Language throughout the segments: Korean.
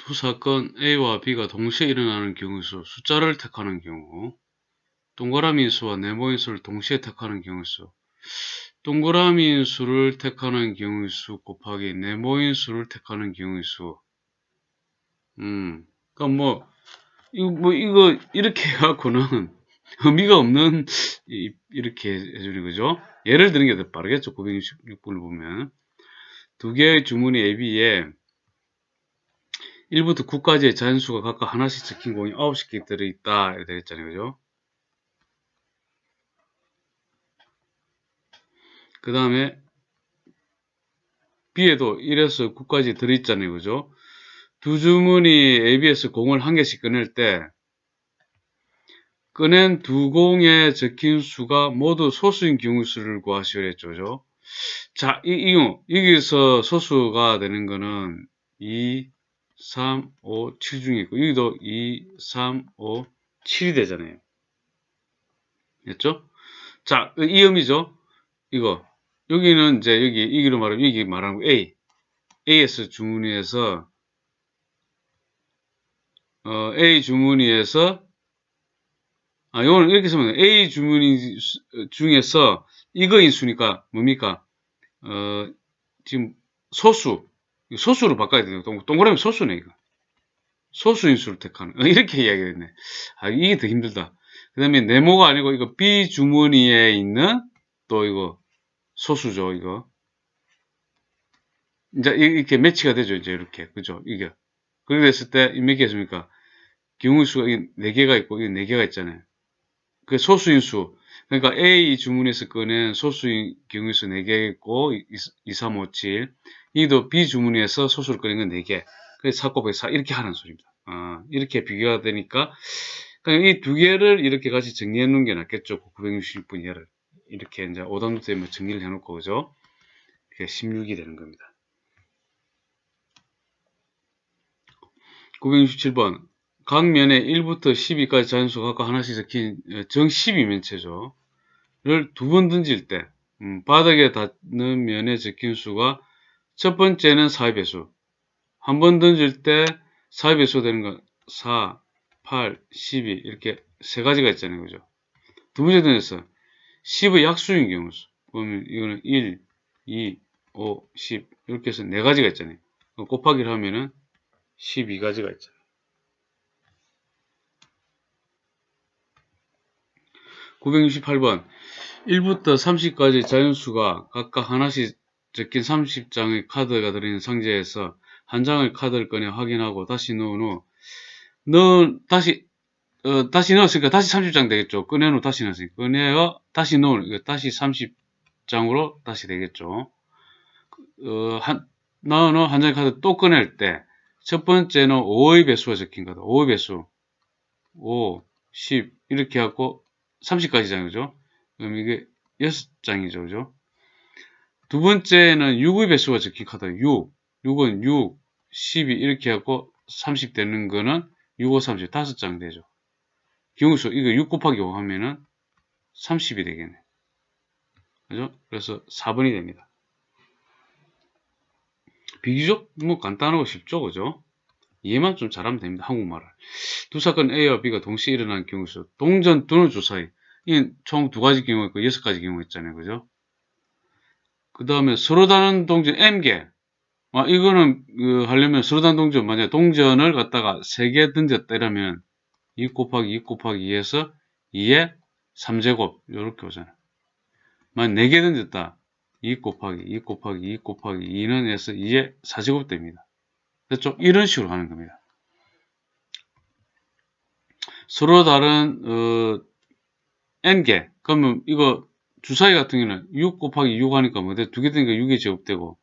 두 사건 A와 B가 동시에 일어나는 경우수, 숫자를 택하는 경우, 동그라미 인수와 네모 인수를 동시에 택하는 경우수, 동그라미 인수를 택하는 경우의 수 곱하기 네모 인수를 택하는 경우의 수. 그러니까 이거 이렇게 해갖고는 의미가 없는 이렇게 해주는 거죠. 예를 드는 게 더 빠르겠죠. 966번을 보면 두 개의 주문이 A, B에 1부터 9까지의 자연수가 각각 하나씩 적힌 공이 9개 들어있다 이렇게 되겠잖아요. 그죠? 그 다음에 B에도 1에서 9까지 들어있잖아요. 그죠? 두 주문이 A, B에서 공을 한 개씩 꺼낼 때 꺼낸 두 공에 적힌 수가 모두 소수인 경우 수를 구하시오 했죠. 그죠? 자, 여기서 소수가 되는 거는 2, 3, 5, 7 중에 있고 여기도 2, 3, 5, 7이 되잖아요. 됐죠? 자, 이 의미죠. 이거. 여기는 이제 여기로 말하면 여기 말하는 거 A. AS 주문위에서 A 주문위에서 이거는 이렇게 쓰면 A 주문위 중에서 이거인 수니까 뭡니까? 지금 소수로 바꿔야 돼요. 동그라미 소수네, 이거. 소수인수를 택하는. 이렇게 이야기가 됐네. 이게 더 힘들다. 그 다음에 네모가 아니고, 이거 B 주머니에 있는, 또 이거, 소수죠, 이거. 이제 이렇게 매치가 되죠, 이제 이렇게. 그죠? 이게. 그렇게 됐을 때, 몇 개였습니까? 경우수가 4개가 있고, 이게 4개가 있잖아요. 그 소수인수. 그러니까 A 주문에서 꺼낸 소수인 경우수 4개 있고, 2, 3, 5, 7. 이도 B 주문에서 소수를 꺼낸 건 4개. 그래서 4 곱하기 4 이렇게 하는 소리입니다. 이렇게 비교가 되니까 이 두 개를 이렇게 같이 정리해 놓은 게 낫겠죠. 966분 이하를 이렇게 이제 오답노트에 정리를 해 놓고 그죠? 그게 16이 되는 겁니다. 967번 각 면에 1부터 12까지 자연수가 각각 하나씩 적힌 정 12면체죠. 를 두 번 던질 때 바닥에 닿는 면에 적힌 수가 첫 번째는 4의 배수, 한 번 던질 때 4의 배수 되는 건 4, 8, 12 이렇게 세 가지가 있잖아요. 그죠? 두 번째 던져서 10의 약수인 경우수. 보면 이거는 1, 2, 5, 10 이렇게 해서 네 가지가 있잖아요. 곱하기를 하면은 12가지가 있잖아요. 968번 1부터 30까지 자연수가 각각 하나씩 적힌 30장의 카드가 들어있는 상자에서 한 장의 카드를 꺼내 확인하고 다시 넣은 후 다시 넣었으니까 다시 30장 되겠죠. 꺼낸 후 다시 넣었으니까 꺼내어 다시 넣은 다시 30장으로 다시 되겠죠. 넣은 후 한 장의 카드 또 꺼낼 때 첫 번째는 5의 배수가 적힌 카드. 5의 배수 5, 10 이렇게 하고 30까지잖아요. 그죠? 그럼 이게 6장이죠. 그죠? 두 번째는 6의 배수가 적힌 카드. 6은 6, 12 이렇게 하고 30 되는 거는 6, 5, 30 5장 되죠. 경우수 이거 6 곱하기 5 하면은 30이 되겠네. 그죠? 그래서 4번이 됩니다. 비교적 간단하고 쉽죠. 그죠? 이해만 좀 잘하면 됩니다. 한국말을. 두 사건 A와 B가 동시에 일어나는 경우수. 동전 두는 주사위. 이건 총 2가지 경우가 있고 6가지 경우가 있잖아요. 그죠? 그 다음에 서로 다른 동전 M개. 이거는 하려면 서로 다른 동전 만약에 동전을 갖다가 3개 던졌다 이러면 2 곱하기 2 곱하기 2에서 2의 3제곱 이렇게 오잖아요. 만약 4개 던졌다. 2 곱하기 2 곱하기 2 곱하기 2는 해서 2의 4제곱 됩니다. 그렇죠? 이런 식으로 하는 겁니다. 서로 다른 n개. 그러면 이거 주사위 같은 경우는 6 곱하기 6 하니까 뭐 돼? 2개 던지니까 6이 제곱되고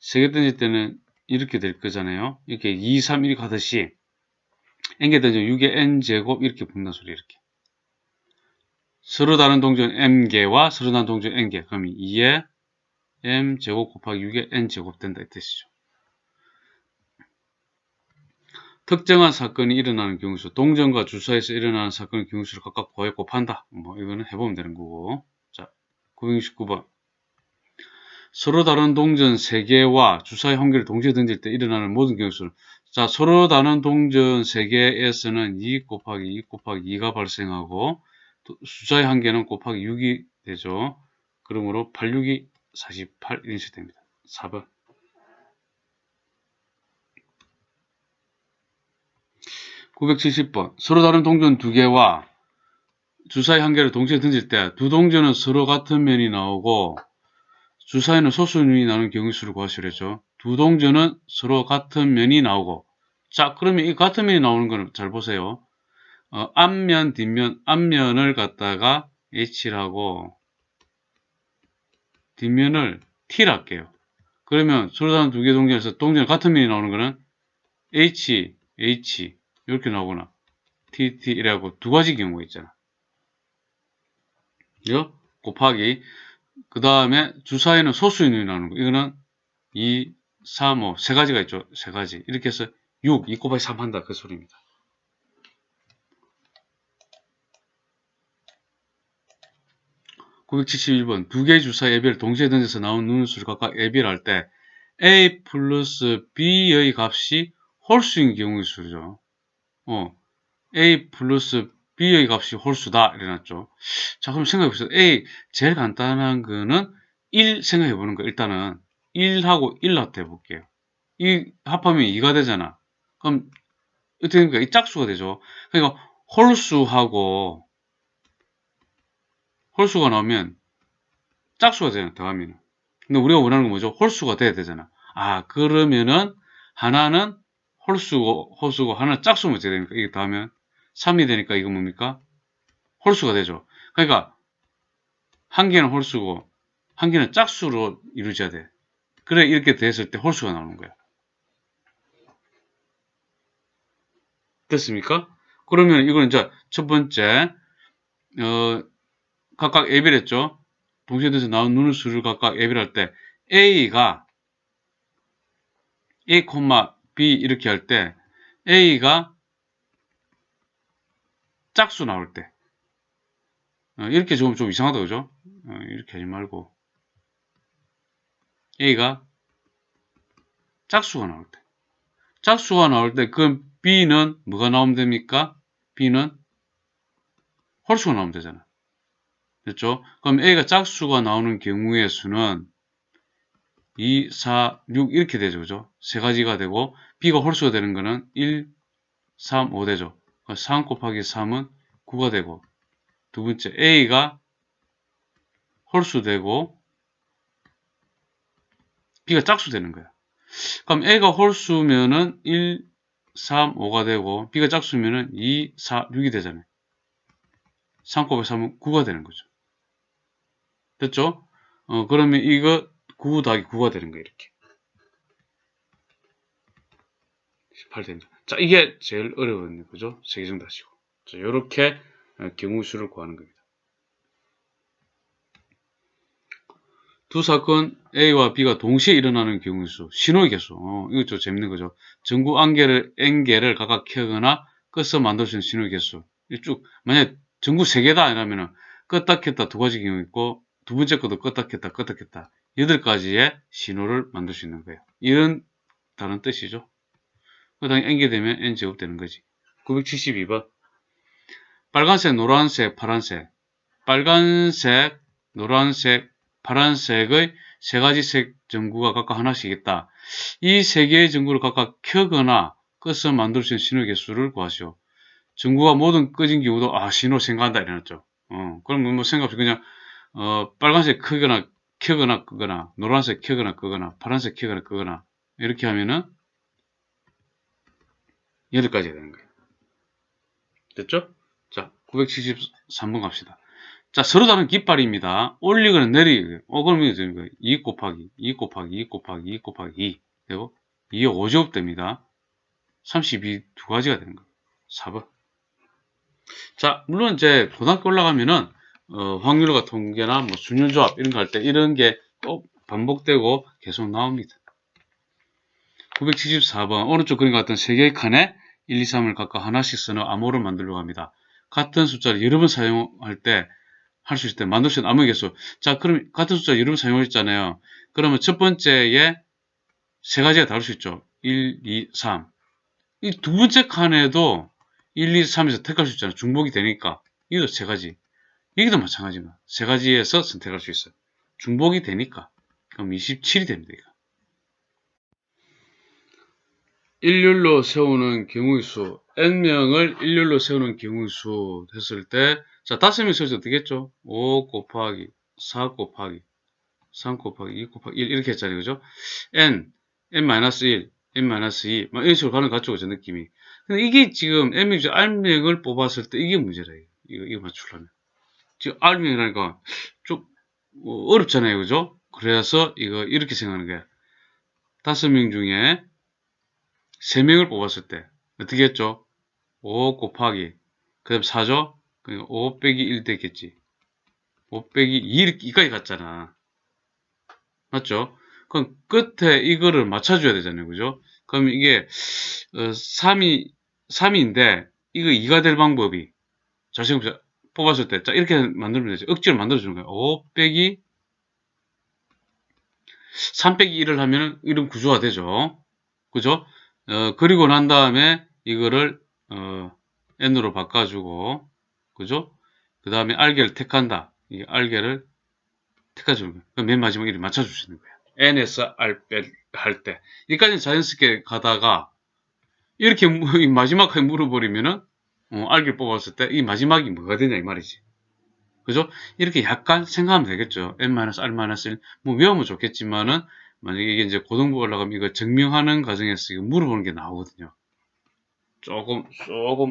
3개 던질 때는 이렇게 될 거잖아요. 이렇게 2, 3, 1 하듯이 n개 던지면 6의 n제곱 이렇게 붙는 소리 이렇게. 서로 다른 동전 m개와 서로 다른 동전 n개. 그러면 2의 m제곱 곱하기 6의 n제곱 된다 이 뜻이죠. 특정한 사건이 일어나는 경우수, 동전과 주사에서 일어나는 사건의 경우수를 각각 곱한다. 이거는 해보면 되는 거고. 자, 969번. 서로 다른 동전 3개와 주사위 1개를 동시에 던질 때 일어나는 모든 경우수는 자, 서로 다른 동전 3개에서는 2 곱하기 2 곱하기 2가 발생하고 주사위 1개는 곱하기 6이 되죠. 그러므로 8, 6이 48 이런 식이 됩니다. 4번. 970번. 서로 다른 동전 2개와 주사위 1개를 동시에 던질 때 두 동전은 서로 같은 면이 나오고 주사위는 소수면이 나오는 경우수를 구하시려죠. 두 동전은 서로 같은 면이 나오고 자, 그러면 이 같은 면이 나오는 거는 잘 보세요. 앞면, 뒷면, 앞면을 갖다가 H라고 뒷면을 T라 할게요. 그러면 서로 다른 2개 동전에서 동전 같은 면이 나오는 거는 H, H 이렇게 나오거나 T, T 이라고 두 가지 경우가 있잖아. 그죠? 곱하기 그 다음에 주사위는 소수인이 나오는 거. 이거는 2, 3, 5 세 가지가 있죠. 세 가지. 이렇게 해서 6, 2 곱하기 3 한다. 그 소리입니다. 971번. 두 개의 주사위 AB를 동시에 던져서 나온 눈수를 각각 AB를 할 때 A 플러스 B의 값이 홀수인 경우의 수죠. A 플러스 B의 값이 홀수다. 이래놨죠. 자, 그럼 생각해보세요. A, 제일 간단한 거는 1 생각해보는 거. 일단은 1하고 1 합해볼게요. 이 합하면 2가 되잖아. 그럼 어떻게 됩니까? 이 짝수가 되죠. 그러니까 홀수하고 홀수가 나오면 짝수가 되잖아. 더하면. 근데 우리가 원하는 건 뭐죠? 홀수가 돼야 되잖아. 아, 그러면은 하나는 홀수고 하나는 짝수면 어떻게 됩니까? 이게 더하면 3이 되니까 이거 뭡니까? 홀수가 되죠. 그러니까 한 개는 홀수고 한 개는 짝수로 이루어져야 돼. 그래 이렇게 됐을 때 홀수가 나오는 거야. 됐습니까? 그러면 이거는 이제 첫 번째 각각 AB를 했죠. 동시에 돼서 나온 눈의 수를 각각 AB를 할 때 A가 A, B 이렇게 할 때 A가 짝수 나올 때 이렇게 좀 이상하다 그죠? 이렇게 하지 말고 A가 짝수가 나올 때 짝수가 나올 때 그럼 B는 뭐가 나오면 됩니까? B는 홀수가 나오면 되잖아. 됐죠? 그럼 A가 짝수가 나오는 경우의 수는 2, 4, 6 이렇게 되죠. 그죠? 세 가지가 되고 B가 홀수가 되는 거는 1, 3, 5 되죠. 3 곱하기 3은 9가 되고 두 번째 A가 홀수 되고 B가 짝수 되는 거야. 그럼 A가 홀수면은 1, 3, 5가 되고 B가 짝수면은 2, 4, 6이 되잖아요. 3 곱하기 3은 9가 되는 거죠. 됐죠? 그러면 이거 9 더하기 9가 되는 거예요. 이렇게. 18 됩니다. 자, 이게 제일 어려운 거죠. 세계정답이고. 자, 요렇게 경우수를 구하는 겁니다. 두 사건 A와 B가 동시에 일어나는 경우수, 신호의 개수. 이거 좀 재밌는 거죠. 전구 N개를 각각 켜거나 끄서 만들 수 있는 신호의 개수. 쭉, 만약 전구 3개다 이러면은 껐다 켰다 두 가지 경우 있고, 두 번째 것도 껐다 켰다 8가지의 신호를 만들 수 있는 거예요. 이런 다른 뜻이죠. 그 다음에 N개 되면 N제곱 되는 거지. 972번. 빨간색, 노란색, 파란색. 빨간색, 노란색, 파란색의 세 가지 색 전구가 각각 하나씩 있다. 이 세 개의 전구를 각각 켜거나 꺼서 만들 수 있는 신호 개수를 구하시오. 전구가 모두 꺼진 경우도 신호 생각한다 이래놨죠. 그럼 뭐 생각 없이 그냥 빨간색 켜거나 끄거나 노란색 켜거나 끄거나 파란색 켜거나 끄거나 이렇게 하면은 8가지가 되는 거예요. 됐죠? 자, 973번 갑시다. 자, 서로 다른 깃발입니다. 올리거나 내리기. 그러면 이제 2 곱하기 2 곱하기 2 곱하기 2 곱하기 2 되고 2의 5제곱 됩니다. 32 두 가지가 되는 거예요. 4번. 자, 물론 이제 고등학교 올라가면은 확률과 통계나 뭐 순열조합 이런 거 할 때 이런 게 꼭 반복되고 계속 나옵니다. 974번. 오른쪽 그림 같은 3개의 칸에 1, 2, 3을 각각 하나씩 쓰는 암호를 만들려고 합니다. 같은 숫자를 여러 번 사용할 때 할 수 있을 때 만들 수 있는 암흑의 개수. 자, 그럼 같은 숫자 여러 번 사용했잖아요. 그러면 첫 번째에 세 가지가 다를 수 있죠. 1, 2, 3. 이 두 번째 칸에도 1, 2, 3에서 택할 수 있잖아요. 중복이 되니까. 이것도 세 가지. 여기도 마찬가지입니다. 세 가지에서 선택할 수 있어요. 중복이 되니까. 그럼 27이 됩니다. 이거. 일률로 세우는 경우의 수. n명을 일률로 세우는 경우의 수 했을 때, 자, 5명 세우지 어떻게 했죠? 5 곱하기 4 곱하기 3 곱하기 2 곱하기 1 이렇게 했잖아요. 그죠? n-1, n-2, 막 이런 식으로 가는 것 같죠? 그죠? 느낌이. 근데 이게 지금 n명 중 r명을 뽑았을 때 이게 문제라. 이거 맞추려면. 지금 r명이라니까 좀 어렵잖아요. 그죠? 그래서 이거 이렇게 생각하는 거야. 5명 중에 3명을 뽑았을 때 어떻게 했죠? 5 곱하기 그 다음 4죠? 5 빼기 1 되겠지. 5 빼기 2까지 갔잖아. 맞죠? 그럼 끝에 이거를 맞춰줘야 되잖아요. 그죠? 그럼 이게 3인데 이거 2가 될 방법이 자, 지금 뽑았을 때 자, 이렇게 만들면 되죠. 억지로 만들어주는 거예요. 5 빼기 3 빼기 1을 하면 이런 구조가 되죠. 그죠? 그리고 난 다음에 이거를 n으로 바꿔주고 그죠? 그 다음에 알게를 택한다. 이 알게를 택해주는 거예요. 그럼 맨 마지막에 이렇게 맞춰줄 수 있는 거예요. n에서 r 할 때. 여기까지는 자연스럽게 가다가 이렇게 마지막에 물어버리면은 알게를 뽑았을 때 이 마지막이 뭐가 되냐 이 말이지. 그죠? 이렇게 약간 생각하면 되겠죠. n-r-1. 뭐 외우면 좋겠지만은 만약에 이게 이제 고등부 올라가면 이거 증명하는 과정에서 이거 물어보는 게 나오거든요. 조금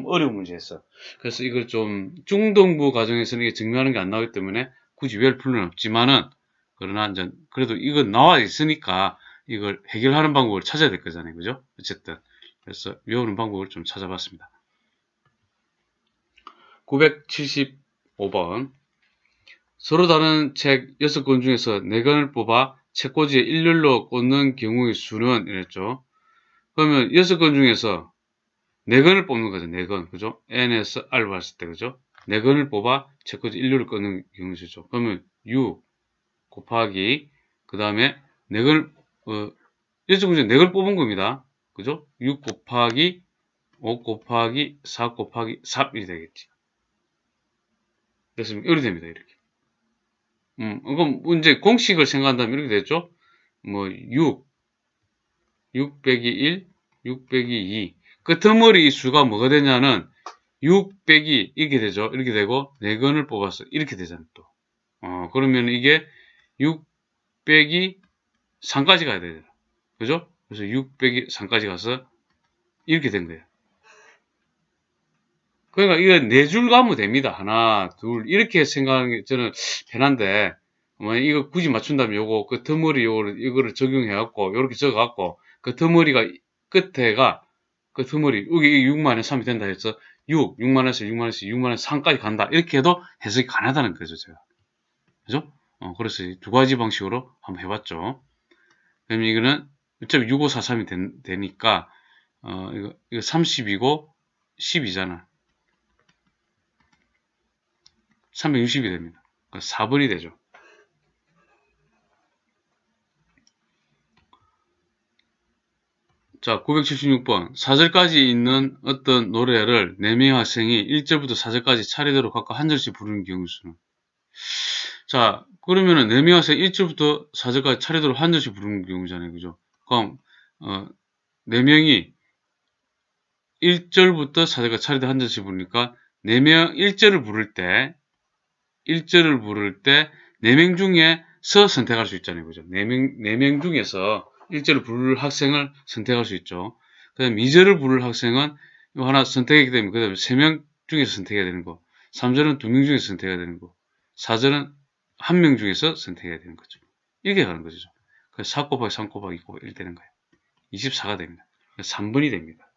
어려운 문제였어. 그래서 이걸 좀 중등부 과정에서는 이게 증명하는 게 안 나오기 때문에 굳이 외울 필요는 없지만은 그러나 이제 그래도 이거 나와 있으니까 이걸 해결하는 방법을 찾아야 될 거잖아요. 그죠? 어쨌든 그래서 외우는 방법을 좀 찾아봤습니다. 975번 서로 다른 책 6권 중에서 4권을 뽑아 책꽂이에 일렬로 꽂는 경우의 수는 이랬죠. 그러면 6권 중에서 4권을 뽑는 거죠. 4권. 그죠? n에서 r 봤을 때 그죠? 4권을 뽑아 책꽂이 일렬로 꽂는 경우의 수죠. 그러면 6 곱하기 그 다음에 4권을 6권 중에 4권을 뽑은 겁니다. 그죠? 6 곱하기 5 곱하기 4 곱하기 3이 되겠지. 됐습니다. 이렇게 됩니다. 이렇게. 그럼 이제 공식을 생각한다면 이렇게 되죠? 뭐, 6 빼기 1, 6 빼기 2. 끝머리 이 수가 뭐가 되냐는 6 빼기 이렇게 되죠? 이렇게 되고, 4건을 뽑았어. 이렇게 되잖아요, 또. 그러면 이게 6 빼기 3까지 가야 되잖아. 그죠? 그래서 6 빼기 3까지 가서 이렇게 된 거예요. 그러니까 이거 4줄 가면 됩니다. 하나, 둘. 이렇게 생각하는 게 저는 편한데, 이거 굳이 맞춘다면 요거, 끝머리 이거를 적용해갖고, 요렇게 적어갖고, 끝머리가, 끝에가, 끝머리, 여기 6만에 3이 된다 해서, 6만에서 6만에서 6만에서 3까지 간다. 이렇게 해도 해석이 가능하다는 거죠, 제가. 그죠? 그래서 두 가지 방식으로 한번 해봤죠. 그러면 이거는, 어차피 6543이 되니까, 이거 30이고, 10이잖아. 360이 됩니다. 그러니까 4번이 되죠. 자, 976번. 4절까지 있는 어떤 노래를 4명의 학생이 1절부터 4절까지 차례대로 각각 한 절씩 부르는 경우 수는. 자, 그러면은 4명의 학생이 1절부터 4절까지 차례대로 한 절씩 부르는 경우잖아요. 그죠? 그럼, 4명이 1절부터 4절까지 차례대로 한 절씩 부르니까 4명 1절을 부를 때 4명 중에서 선택할 수 있잖아요. 그죠? 4명 중에서 1절을 부를 학생을 선택할 수 있죠. 그 다음에 2절을 부를 학생은 이거 하나 선택하게 되면, 그 다음에 3명 중에서 선택해야 되는 거. 3절은 2명 중에서 선택해야 되는 거. 4절은 1명 중에서 선택해야 되는 거죠. 이렇게 가는 거죠. 그래서 4 곱하기 3 곱하기 2 곱하기 1 되는 거예요. 24가 됩니다. 3번이 됩니다.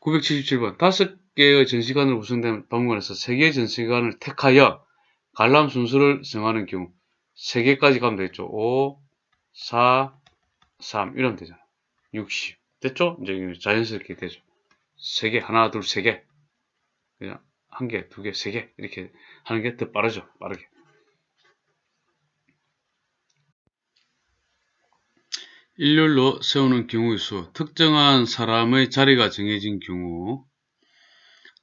977번. 5개의 전시관으로 구성된 박물관에서 3개의 전시관을 택하여 관람 순서를 정하는 경우 3개까지 가면 되겠죠. 5, 4, 3 이러면 되잖아. 60. 됐죠? 이제 자연스럽게 되죠. 3개, 하나, 둘, 3개. 그냥 1개, 2개, 3개. 이렇게 하는 게 더 빠르죠. 빠르게. 일렬로 세우는 경우의 수. 특정한 사람의 자리가 정해진 경우,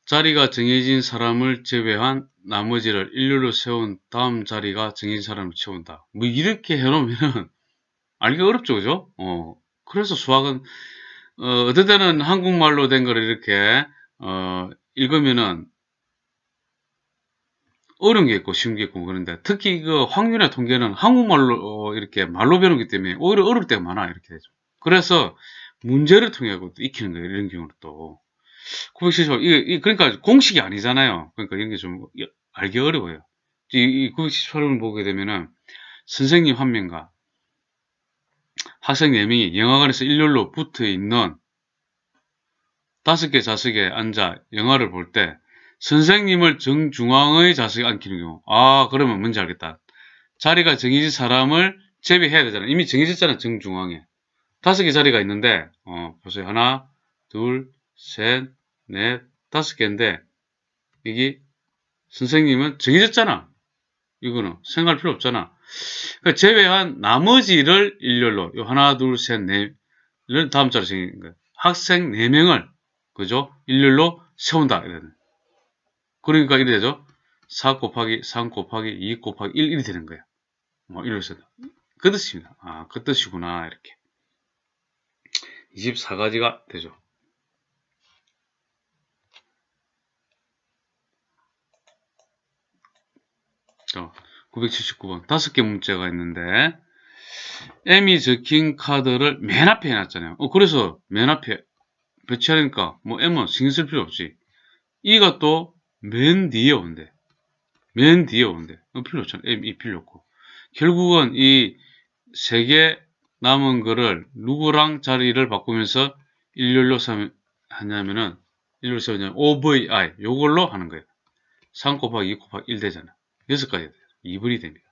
자리가 정해진 사람을 제외한 나머지를 일렬로 세운 다음 자리가 정해진 사람을 채운다. 뭐 이렇게 해놓으면 알기가 어렵죠, 그죠? 그래서 수학은 어떨 때는 한국말로 된 거를 이렇게 읽으면은 어려운 게 있고 쉬운 게 있고 그런데 특히 그 확률의 통계는 한국말로 이렇게 말로 배우기 때문에 오히려 어려울 때가 많아 이렇게 되죠. 그래서 문제를 통해 익히는 거예요. 이런 경우는 또 975 그러니까 공식이 아니잖아요. 그러니까 이런 게 좀 알기 어려워요. 이 978을 보게 되면은 선생님 한 명과 학생 4명이 영화관에서 일렬로 붙어 있는 5개 좌석에 앉아 영화를 볼 때 선생님을 정중앙의 좌석에 앉히는 경우. 그러면 뭔지 알겠다. 자리가 정해진 사람을 제비해야 되잖아. 이미 정해졌잖아, 정중앙에. 5개 자리가 있는데, 보세요. 하나, 둘, 셋, 넷, 5개인데, 여기 선생님은 정해졌잖아. 이거는 생각할 필요 없잖아. 그러니까 제외한 나머지를 일렬로, 하나, 둘, 셋, 넷을 다음 자리에 정해진 거예요. 학생 4명을, 그죠? 일렬로 세운다. 이러는. 그러니까 이래 되죠. 4 곱하기 3 곱하기 2 곱하기 1 이렇게 되는 거예요. 이래서 그 뜻입니다. 그 뜻이구나 이렇게 24가지가 되죠. 자, 979번 5개 문제가 있는데 M이 적힌 카드를 맨 앞에 해놨잖아요. 그래서 맨 앞에 배치하니까 뭐 M은 신경 쓸 필요 없지. E가 또 맨 뒤에 온대. 맨 뒤에 온대. 필요 없잖아. M, E 필요 없고. 결국은 이 3개 남은 거를 누구랑 자리를 바꾸면서 일렬로 하냐면은 일렬로 세우냐면 OVI 요걸로 하는 거예요. 3 곱하기 2 곱하기 1 되잖아. 6가지 돼요. 2분이 됩니다.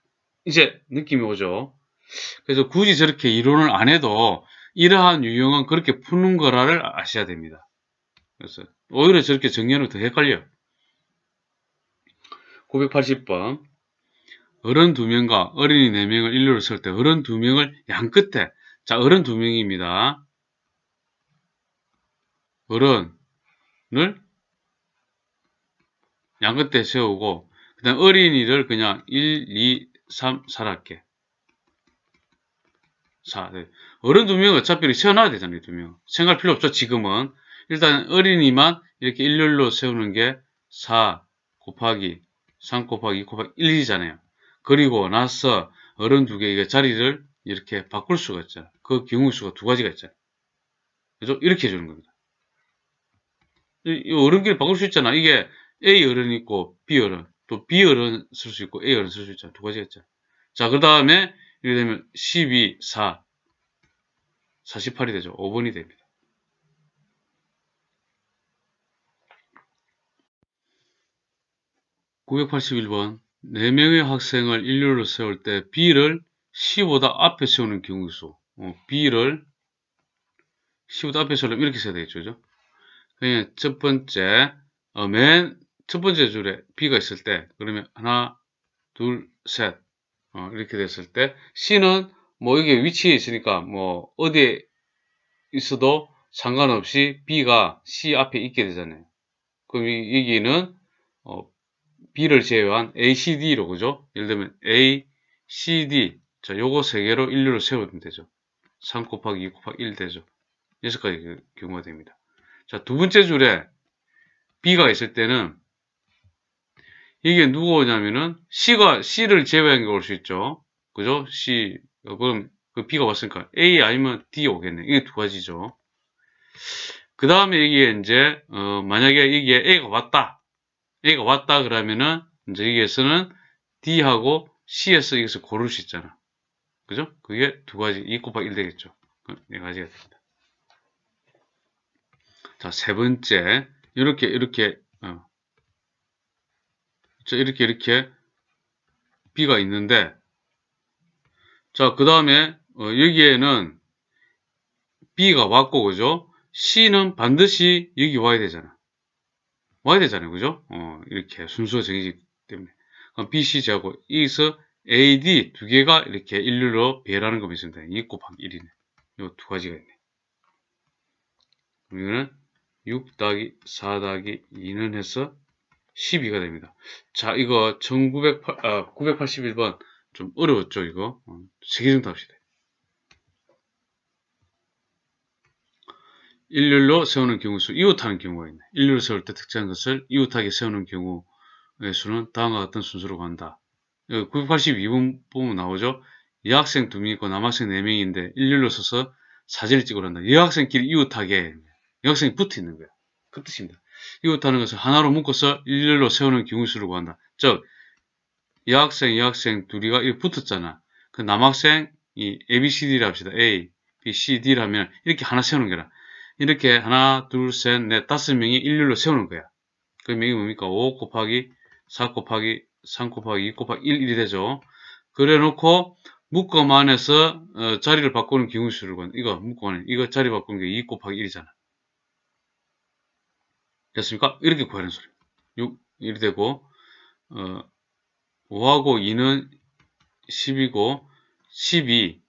이제 느낌이 오죠. 그래서 굳이 저렇게 이론을 안 해도 이러한 유형은 그렇게 푸는 거라를 아셔야 됩니다. 그래서 오히려 저렇게 정리하면 더 헷갈려. 980번 어른 2명과 어린이 4명을 일렬로 쓸 때 어른 2명을 양 끝에 자 어른 2명입니다. 어른을 양 끝에 세우고 그 다음 어린이를 그냥 1, 2, 3, 4할게 4. 네. 어른 2명 어차피 세워놔야 되잖아요. 2명. 생각할 필요 없죠. 지금은. 일단 어린이만 이렇게 일렬로 세우는 게 4 곱하기 3 곱하기 2 곱하기 1이잖아요. 그리고 나서 어른 2개 이게 자리를 이렇게 바꿀 수가 있잖아요. 그 경우 수가 2가지가 있잖아요. 그죠? 이렇게 해주는 겁니다. 이 어른끼리 바꿀 수 있잖아. 이게 A 어른 있고 B 어른 또 B 어른 쓸 수 있고 A 어른 쓸 수 있잖아. 2가지가 있잖아. 자, 그 다음에 이렇게 되면 12, 4, 48이 되죠. 5번이 됩니다. 981번 4명의 학생을 일렬로 세울 때 B를 C보다 앞에 세우는 경우수. B를 C보다 앞에 세우려면 이렇게 써야 되겠죠. 그죠? 그냥 첫 번째, 맨 첫 번째 줄에 B가 있을 때, 그러면 하나, 둘, 셋. 이렇게 됐을 때, C는 뭐 이게 위치에 있으니까 뭐 어디에 있어도 상관없이 B가 C 앞에 있게 되잖아요. 그럼 여기는 B를 제외한 ACD로 그죠? 예를 들면 A, C, D 자 요거 3개로 일렬로 세우면 되죠. 3 곱하기 2 곱하기 1 되죠. 6가지 경우가 됩니다. 자, 두 번째 줄에 B가 있을 때는 이게 누구 오냐면은 C를 제외한 게 올 수 있죠. 그죠? C 그럼 그 B가 왔으니까 A 아니면 D 오겠네. 이게 2가지죠. 그 다음에 여기에 이제 만약에 이게 A가 왔다 그러면은 이제 여기에서는 D하고 C에서 여기서 고를 수 있잖아. 그죠? 그게 2가지 2 곱하기 1 되겠죠. 4가지가 됩니다. 자, 세 번째 이렇게 이렇게 B가 있는데 자, 그 다음에 여기에는 B가 왔고, 그죠? C는 반드시 여기 와야 되잖아. 와야 되잖아요. 그죠? 이렇게 순서가 정해지기 때문에. 그럼 B, C 제하고 여기서 A, D 두 개가 이렇게 일률로 배열하는 거 있습니다. 2 곱하기 1이네. 요 두 가지가 있네. 그럼 이거는 6 더하기 4 더하기 2는 해서 12가 됩니다. 자, 이거 981번 좀 어려웠죠, 이거? 3개 정도 합시다. 일률로 세우는 경우 수, 이웃하는 경우가 있네. 일률로 세울 때 특정한 것을 이웃하게 세우는 경우의 수는 다음과 같은 순서로 간다. 982번 보면 나오죠? 여학생 2명 있고 남학생 4명인데 일률로 써서 사진을 찍으러 한다. 여학생끼리 이웃하게 여학생이 붙어 있는 거야. 그 뜻입니다. 이웃하는 것을 하나로 묶어서 일률로 세우는 경우 수를 구한다. 즉 여학생 둘이가 이렇게 붙었잖아. 그 남학생 이 ABCD라 합시다. A, B, C, D라면 이렇게 하나 세우는 거라. 이렇게 하나, 둘, 셋, 넷, 5명이 일률로 세우는 거야. 그럼 이게 뭡니까? 5 곱하기 4 곱하기 3 곱하기 2 곱하기 1, 1이 되죠. 그래 놓고 묶음 안에서 자리를 바꾸는 기울수를 이거 묶음 안에 이거 자리 바꾸는 게 2 곱하기 1이잖아. 됐습니까? 이렇게 구하는 소리. 6, 1이 되고 5하고 2는 10이고 12,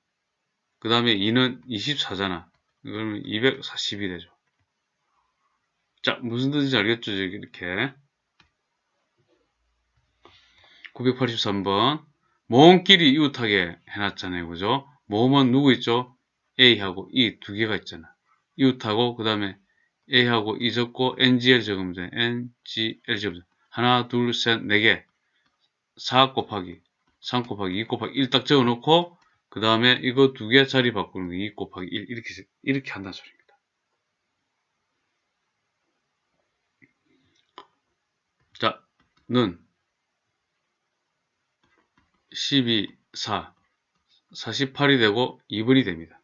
그 다음에 2는 24잖아. 그러면 240이 되죠. 자, 무슨 뜻인지 알겠죠? 이렇게. 983번. 모음끼리 이웃하게 해놨잖아요. 그죠? 모음은 누구 있죠? A하고 E 두 개가 있잖아. 이웃하고, 그 다음에 A하고 E 적고, NGL 적으면 돼. NGL 적으면 돼. 하나, 둘, 셋, 네 개. 4 곱하기, 3 곱하기, 2 곱하기 1 딱 적어놓고, 그 다음에 이거 두 개 자리 바꾸는 거 2 곱하기 1. 이렇게 한다는 소리입니다. 자, 는 12, 4, 48이 되고 2번이 됩니다.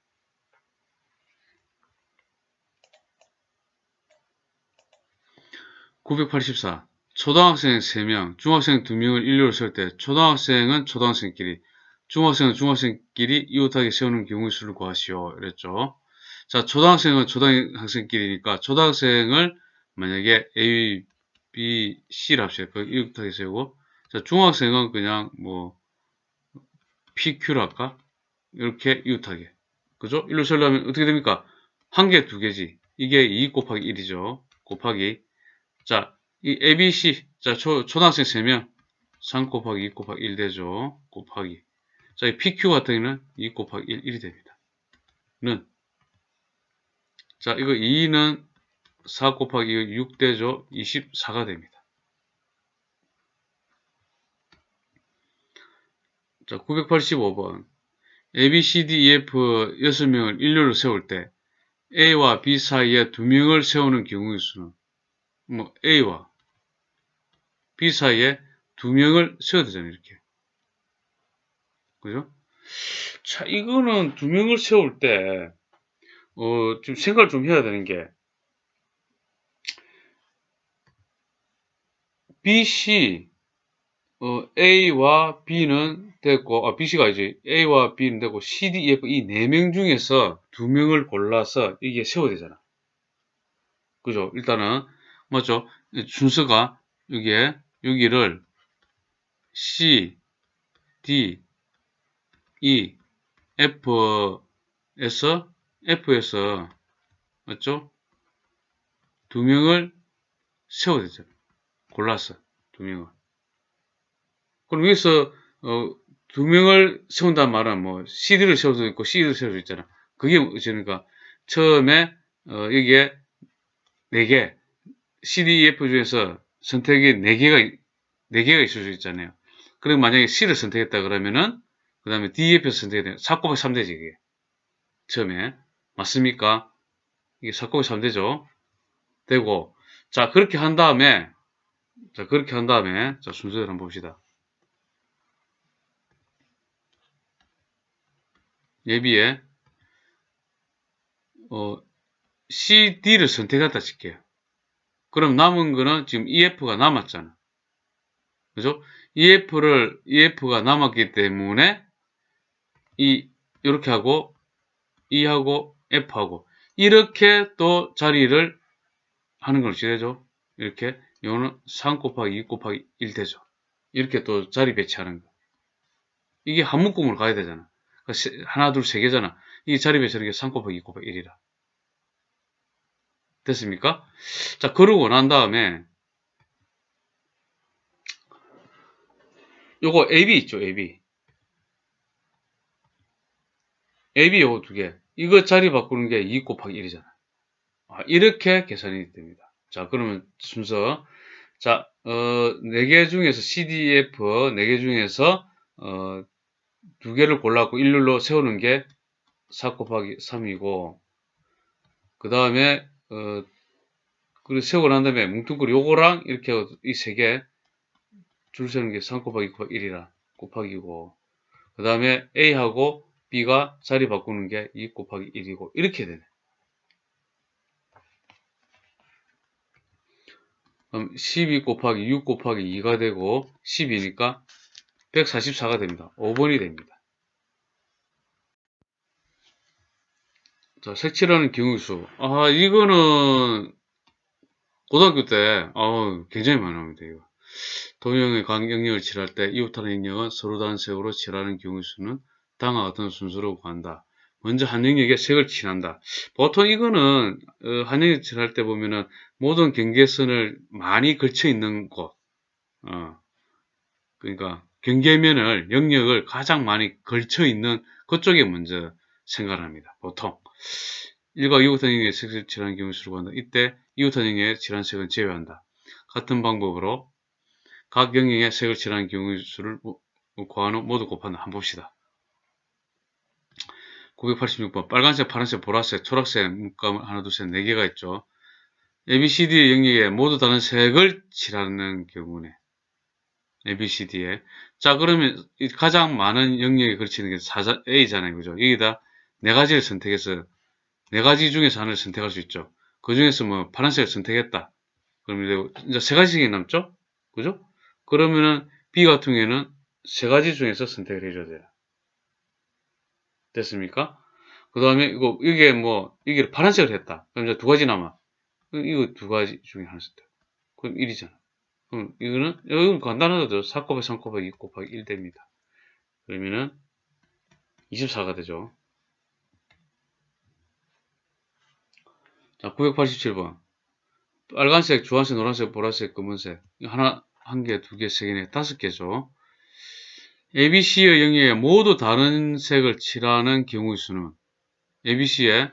984. 초등학생 3명, 중학생 2명을 일렬로 세울 때 초등학생은 초등학생끼리, 중학생은 중학생끼리 이웃하게 세우는 경우의 수를 구하시오. 이랬죠. 자, 초등학생은 초등학생끼리니까 초등학생을 만약에 A, B, C라 합시다. 그 이웃하게 세우고, 자, 중학생은 그냥 뭐 PQ로 할까? 이렇게 이웃하게. 그죠? 일로 세우려면 어떻게 됩니까? 한 개, 두 개지. 이게 2 곱하기 1이죠. 곱하기. 자, 이 ABC. 자, 초등학생 3명. 3 곱하기 2 곱하기 1 되죠. 곱하기. 자, 이 PQ 같은 경우는 2 곱하기 1, 1이 됩니다. 는. 자, 이거 2는 4 곱하기 6 되죠. 24가 됩니다. 자, 985번. A, B, C, D, E, F 6명을 일렬로 세울 때 A와 B 사이에 2명을 세우는 경우의 수는 뭐 A와 B 사이에 2명을 세워야 되잖아요. 이렇게. 그죠? 자, 이거는 2명을 세울 때 좀 생각을 좀 해야 되는 게 BC A와 B는 됐고 BC가 이제 A와 B는 되고 C, D, E, F 이 4명 중에서 2명을 골라서 이게 세워야 되잖아. 그죠? 일단은 맞죠? 순서가 여기를 C, D, E, F에서 맞죠? 2명을 세워야 되잖아. 골랐어. 2명을. 그럼 여기서 2명을 세운다는 말은 뭐 CD를 세울 수도 있고 C를 세울 수 있잖아. 그게 그러니까 처음에 여기에 4개 CD, EF 중에서 선택이 4개가 있을 수 있잖아요. 그럼 만약에 C를 선택했다 그러면은 그 다음에 D, F에서 선택해야 돼. 4 곱하기 3 되지 이게. 처음에. 맞습니까? 이게 4 곱하기 3 되죠. 되고 자 그렇게 한 다음에 자 순서대로 한번 봅시다. 예비에 C, D를 선택했다 칠게요. 그럼 남은 거는 지금 EF가 남았잖아. 그죠? EF가 남았기 때문에 이렇게 하고 E하고 F하고 이렇게 또 자리를 하는 걸 어떻게 되죠? 이렇게 요거는 3 곱하기 2 곱하기 1 되죠. 이렇게 또 자리 배치하는 거. 이게 한 묶음으로 가야 되잖아. 하나, 둘, 세 개잖아. 이 자리 배치하는 게 3 곱하기 2 곱하기 1이라. 됐습니까? 자, 그러고 난 다음에 요거 AB 있죠, AB. AB 요거 두 개. 이거 자리 바꾸는 게 2 곱하기 1이잖아. 이렇게 계산이 됩니다. 자, 그러면 순서. 자, 4개 중에서 CDF 4개 중에서, 2개를 골랐고, 일렬로 세우는 게 4 곱하기 3이고, 그 다음에, 그리고 세우고 난 다음에 뭉뚱그리 요거랑 이렇게 이 3개 줄 세우는 게 3 곱하기 2 곱하기 1이라 곱하기고, 그 다음에 A하고 B가 자리 바꾸는 게 2 곱하기 1이고, 이렇게 되네. 그럼 12 곱하기 6 곱하기 2가 되고 12니까 144가 됩니다. 5번이 됩니다. 자, 색칠하는 경우수. 이거는 고등학교 때 굉장히 많이 나옵니다. 이거. 도형의 각 영역을 칠할 때 이웃하는 영역은 서로 다른 색으로 칠하는 경우수는 다음과 같은 순서로 구한다. 먼저 한 영역에 색을 칠한다. 보통 이거는 한 영역 칠할 때 보면은 모든 경계선을 많이 걸쳐 있는 곳, 그러니까 경계면을 영역을 가장 많이 걸쳐 있는 그쪽에 먼저 생각을 합니다. 보통 일과 이웃한 영역의 색을 칠하는 경우수를 구한다. 이때 이웃한 영역의 칠한 색은 제외한다. 같은 방법으로 각 영역의 색을 칠하는 경우수를 구한 후 모두 곱한다. 한번 봅시다. 986번 빨간색, 파란색, 보라색, 초록색 물감 하나, 둘, 셋, 4개가 있죠. ABCD 영역에 모두 다른 색을 칠하는 경우네. ABCD에. 자, 그러면 가장 많은 영역에 걸치는 게 A잖아요. 그죠? 여기다 4가지를 선택해서 4가지 중에서 하나를 선택할 수 있죠. 그 중에서 뭐 파란색을 선택했다. 그러면 이제 3가지가 남죠? 그죠? 그러면은 B 같은 경우에는 3가지 중에서 선택을 해줘야 돼요. 됐습니까? 그 다음에 이게 파란색을 했다. 그럼 이제 2가지 남아. 이거 2가지 중에 하나 선택. 그럼 1이잖아. 그럼 이거는 간단하죠. 4 곱하기 3 곱하기 2 곱하기 1 됩니다. 그러면은 24가 되죠. 자, 987번. 빨간색, 주황색, 노란색, 보라색, 검은색. 하나, 한 개, 2개, 3개, 5개죠. ABC의 영역에 모두 다른 색을 칠하는 경우의 수는 ABC의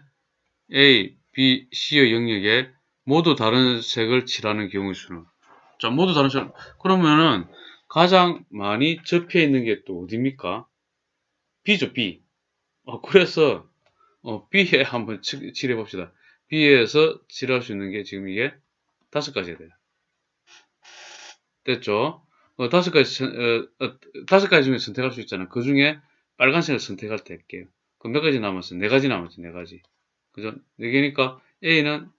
A, B, C의 영역에 모두 다른 색을 칠하는 경우의 수는 자, 모두 다른 색. 그러면은 가장 많이 접해 있는 게 또 어디입니까? B죠, B. 그래서 B에 한번 칠해 봅시다. B에서 칠할 수 있는 게 지금 이게 5가지가 돼요. 됐죠? 5가지 중에 선택할 수 있잖아. 그 중에 빨간색을 선택할 때 할게요. 그럼 몇 가지 남았어? 4가지 남았죠, 4가지. 그죠? 4개니까 A는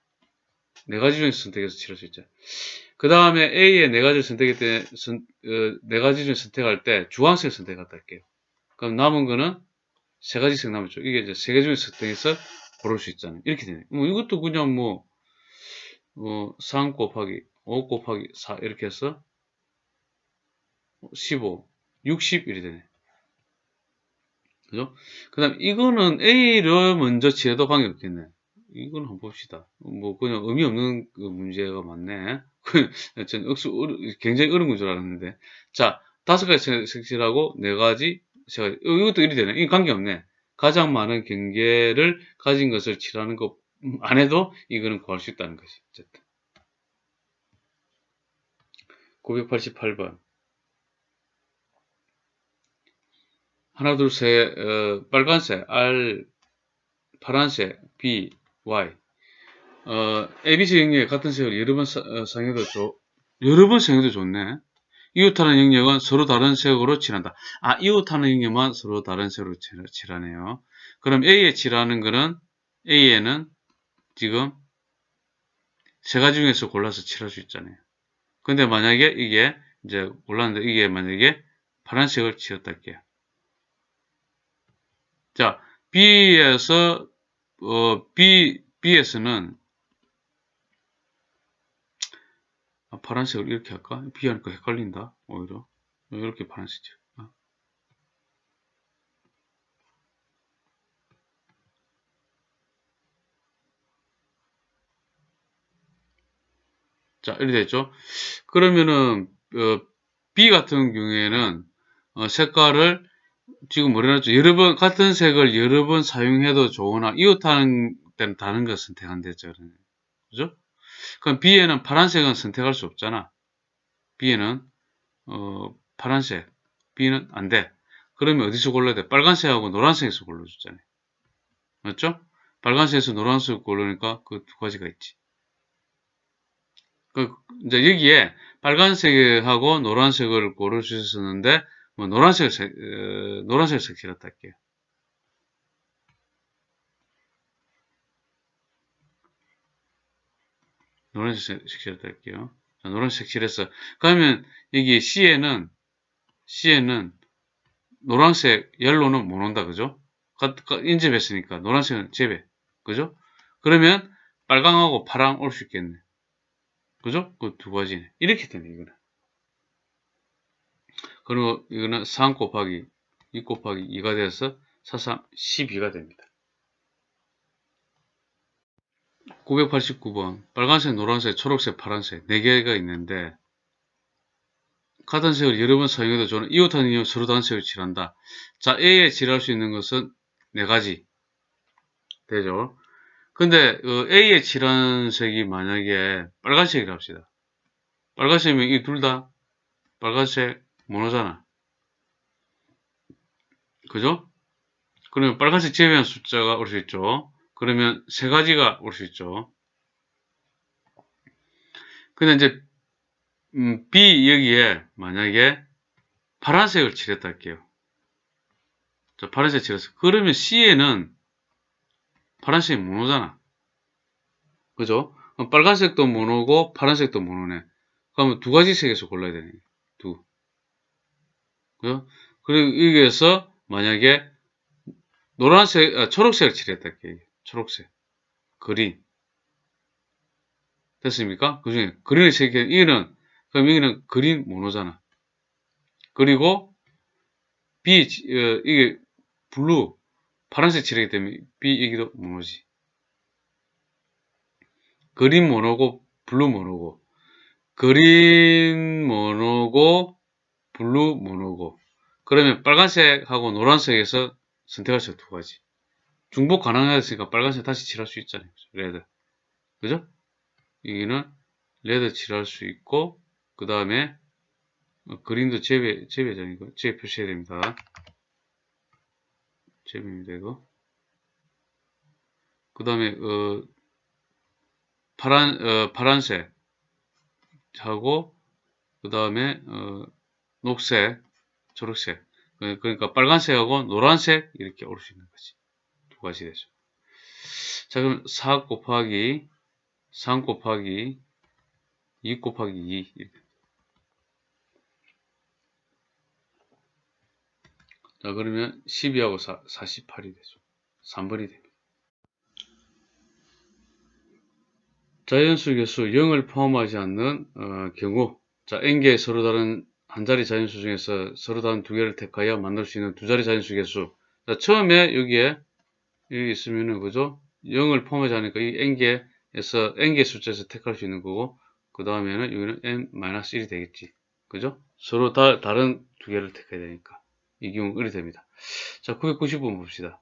4가지 중에서 선택해서 칠할 수 있죠. 그 다음에 A의 4가지를 선택할 때, 4가지 중에 선택할 때 주황색을 선택했다 할게요. 그럼 남은 거는 3가지 색 남았죠. 이게 이제 3개 중에서 선택해서 고를 수 있잖아요. 이렇게 되네. 이것도 그냥 3 곱하기 5 곱하기 4 이렇게 해서 15, 61이 되네. 그죠? 그 다음, 이거는 A를 먼저 칠해도 관계없겠네. 이건 한번 봅시다. 그냥 의미 없는 그 문제가 많네. 전 굉장히 어려운 건 줄 알았는데. 자, 5가지 색칠하고 4가지, 3가지. 이것도 이리 되네. 이 관계없네. 가장 많은 경계를 가진 것을 칠하는 것 안 해도 이거는 구할 수 있다는 것이. 어쨌든. 988번. 하나, 둘, 셋, 빨간색, R, 파란색, B, Y. ABC 영역에 같은 색을 여러 번 여러 번 사용해도 좋네. 이웃하는 영역은 서로 다른 색으로 칠한다. 이웃하는 영역만 서로 다른 색으로 칠하네요. 그럼 A에 칠하는 거는, A에는 지금 3가지 중에서 골라서 칠할 수 있잖아요. 근데 만약에 이게, 이제 골랐는데 이게 만약에 파란색을 칠했다 할게요. 자, B에서, B B에서는 파란색을 이렇게 할까? B 하니까 헷갈린다. 오히려 이렇게 파란색이죠. 자, 이렇게 됐죠. 그러면은 B 같은 경우에는 색깔을 지금 뭐래놨죠? 여러 번 같은 색을 여러 번 사용해도 좋으나 이웃하는 때는 다른 걸 선택한댔죠. 그죠? 그럼 B에는 파란색은 선택할 수 없잖아. B에는 파란색, B는 안 돼. 그러면 어디서 골라야 돼? 빨간색하고 노란색에서 골라줬잖아요. 맞죠? 빨간색에서 노란색 고르니까 그 두 가지가 있지. 이제 여기에 빨간색하고 노란색을 고를 수 있었는데, 뭐 노란색을 색칠했다 할게요. 노란색 색칠했다 할게요. 자, 노란색 색칠했어. 그러면 여기 C에는 노란색, 옐로는 못 온다, 그죠? 인접했으니까 노란색은 제외, 그죠? 그러면 빨강하고 파랑 올 수 있겠네. 그죠? 그 두 가지네. 이렇게 되네, 이거는. 그리고 이거는 3 곱하기 2 곱하기 2가 돼서 4, 3, 12가 됩니다. 989번. 빨간색, 노란색, 초록색, 파란색 4개가 있는데 같은 색을 여러 번 사용해도 저는 이웃하는 이유 서로 다른 색을 칠한다. 자, A에 칠할 수 있는 것은 4가지 되죠. 근데 A에 칠한 색이 만약에 빨간색이라 합시다. 빨간색이면 이 둘 다 빨간색 모노잖아. 그죠? 그러면 빨간색 제외한 숫자가 올 수 있죠. 그러면 3가지가 올 수 있죠. 근데 이제 B 여기에 만약에 파란색을 칠했다 할게요. 자, 파란색 칠했어. 그러면 C에는 파란색이 모노잖아. 그죠? 빨간색도 모노고 파란색도 모노네. 그러면 2가지 색에서 골라야 되네. 그죠? 그리고 여기에서 만약에 초록색을 칠했다 할게요. 초록색. 그린. 됐습니까? 그 중에 그린을 칠게, 그럼 여기는 그린 모노잖아. 그리고 이게 블루, 파란색 칠하기 때문에 B 여기도 모노지. 그린 모노고 블루 모노고 그린 모노고 블루 모노고 그러면 빨간색하고 노란색에서 선택할 수 있는 2가지. 중복 가능했으니까 빨간색 다시 칠할 수 있잖아요. 레드. 그죠? 여기는 레드 칠할 수 있고 그 다음에 그린도 제외잖아요. 제외 표시해야 됩니다. 제외입니다. 이거. 그 다음에 파란색 하고 그 다음에 녹색, 초록색. 그러니까 빨간색하고 노란색 이렇게 올 수 있는 거지. 2가지 되죠. 자, 그럼 4 곱하기 3 곱하기 2 곱하기 2 이렇게. 자, 그러면 12하고 48이 되죠. 3번이 됩니다. 자연수 개수 0을 포함하지 않는 경우, 자, n개의 서로 다른 한 자리 자연수 중에서 서로 다른 2개를 택하여 만들 수 있는 2자리 자연수 개수. 자, 처음에 여기 있으면은, 그죠? 0을 포함하지 않으니까 이 n개의 숫자에서 택할 수 있는 거고, 그 다음에는 여기는 n-1이 되겠지. 그죠? 서로 다른 2개를 택해야 되니까. 이 경우 을이 됩니다. 자, 990번 봅시다.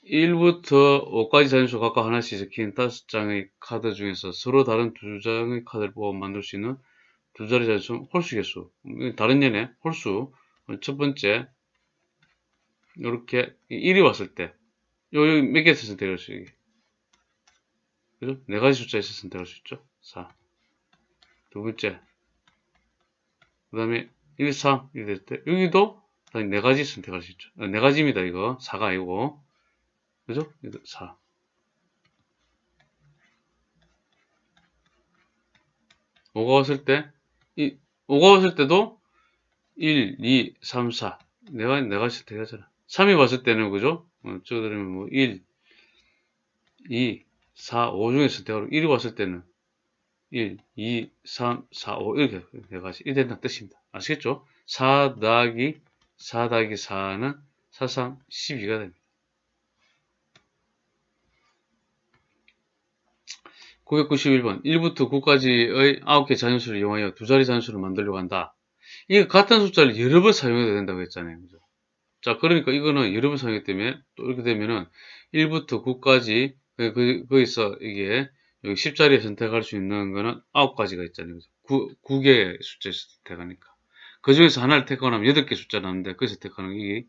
1부터 5까지 자연수 각각 하나씩 적힌 5장의 카드 중에서 서로 다른 2장의 카드를 뽑아 만들 수 있는 2자리 자연수 홀수 개수. 다른 예네. 홀수. 첫 번째, 이렇게 1이 왔을 때, 여기 몇 개에서 선택할 수 있게. 그죠? 4가지 숫자에서 선택할 수 있죠. 4. 두 번째, 그 다음에 1, 3, 이렇게 됐을 때, 여기도 4가지 선택할 수 있죠. 4가지입니다, 이거. 4가 아니고. 그죠? 4. 5가 왔을 때, 5가 왔을 때도 1, 2, 3, 4. 내가 선택하잖아. 3이 왔을 때는, 그죠? 적어드리면 뭐 1, 2, 4, 5 중에 선택하고 1이 왔을 때는 1, 2, 3, 4, 5 이렇게 해가지고 1 된다는 뜻입니다. 아시겠죠? 4 더하기 4 더하기 4는 4, 3, 12가 됩니다. 991번 1부터 9까지의 9개 자연수를 이용하여 두 자리 자연수를 만들려고 한다. 이게 같은 숫자를 여러 번 사용해도 된다고 했잖아요. 그죠? 자, 그러니까 이거는 여러 번 사용했기 때문에 또 이렇게 되면은 1부터 9까지 거기서 이게 여기 10자리에 선택할 수 있는 거는 9가지가 있잖아요. 그죠? 9개의 숫자에서 선택하니까. 그 중에서 하나를 택하고 나면 8개 숫자 나오는데 거기서 택하는 게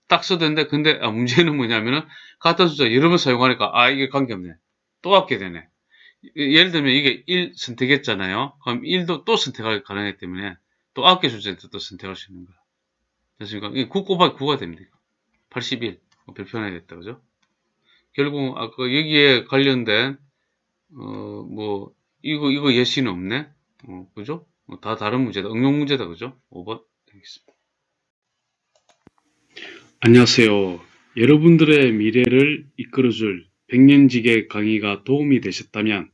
딱 써도되는데 근데 문제는 뭐냐면은 같은 숫자 여러 번 사용하니까 이게 관계없네. 또 갖게 되네. 예를 들면 이게 1 선택했잖아요. 그럼 1도 또 선택하기 가능하기 때문에 또 9개 숫자에서 또 선택할 수 있는 거야. 됐습니까? 이게 9 곱하기 9가 됩니다. 81. 별표해야겠다. 그죠? 결국 아까 여기에 관련된 이거 예시는 없네. 그죠? 다 다른 문제다. 응용 문제다. 그죠? 5번 되겠습니다. 안녕하세요. 여러분들의 미래를 이끌어줄 백년지계 강의가 도움이 되셨다면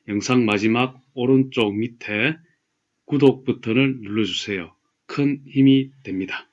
영상 마지막 오른쪽 밑에 구독 버튼을 눌러주세요. 큰 힘이 됩니다.